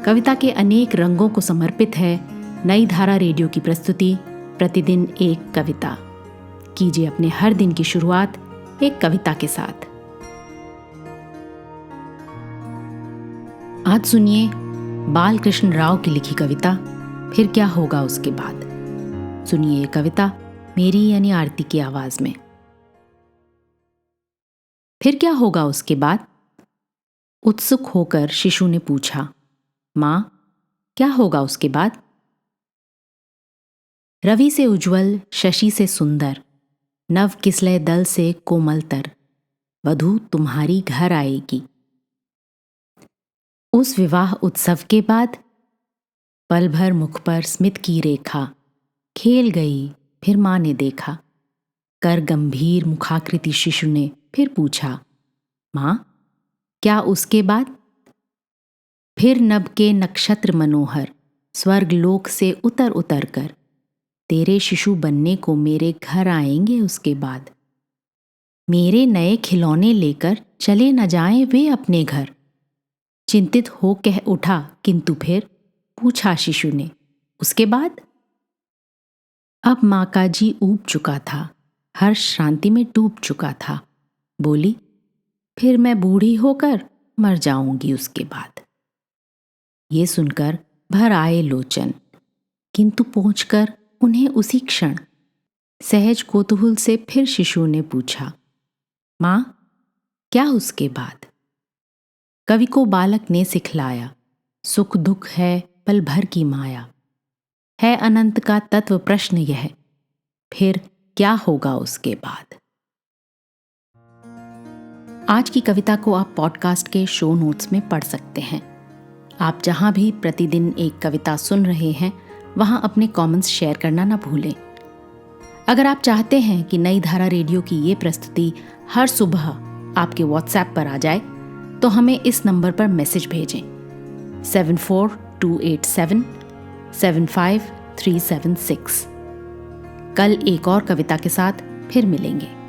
कविता के अनेक रंगों को समर्पित है नई धारा रेडियो की प्रस्तुति प्रतिदिन एक कविता। कीजिए अपने हर दिन की शुरुआत एक कविता के साथ। आज सुनिए बालकृष्ण राव की लिखी कविता फिर क्या होगा उसके बाद। सुनिए ये कविता मेरी यानी आरती की आवाज में। फिर क्या होगा उसके बाद? उत्सुक होकर शिशु ने पूछा, मां, क्या होगा उसके बाद? रवि से उज्जवल, शशि से सुंदर, नव किसलय दल से कोमलतर, वधू तुम्हारी घर आएगी। उस विवाह उत्सव के बाद पल भर मुख पर स्मित की रेखा, खेल गई फिर मां ने देखा। कर गंभीर मुखाकृति शिशु ने फिर पूछा, मां, क्या उसके बाद? फिर नभ के नक्षत्र मनोहर स्वर्ग लोक से उतर उतर कर तेरे शिशु बनने को मेरे घर आएंगे उसके बाद। मेरे नए खिलौने लेकर चले न जाएं वे अपने घर। चिंतित हो कह उठा किंतु फिर पूछा शिशु ने, उसके बाद? अब मां का जी ऊब चुका था, हर्ष शांति में डूब चुका था। बोली, फिर मैं बूढ़ी होकर मर जाऊंगी उसके बाद। ये सुनकर भर आए लोचन, किंतु पहुंचकर उन्हें उसी क्षण सहज कौतूहल से फिर शिशु ने पूछा, मां, क्या उसके बाद? कवि को बालक ने सिखलाया, सुख दुख है पल भर की माया, है अनंत का तत्व प्रश्न यह, फिर क्या होगा उसके बाद। आज की कविता को आप पॉडकास्ट के शो नोट्स में पढ़ सकते हैं। आप जहां भी प्रतिदिन एक कविता सुन रहे हैं वहां अपने कमेंट्स शेयर करना ना भूलें। अगर आप चाहते हैं कि नई धारा रेडियो की ये प्रस्तुति हर सुबह आपके व्हाट्सएप पर आ जाए तो हमें इस नंबर पर मैसेज भेजें 7428775376। कल एक और कविता के साथ फिर मिलेंगे।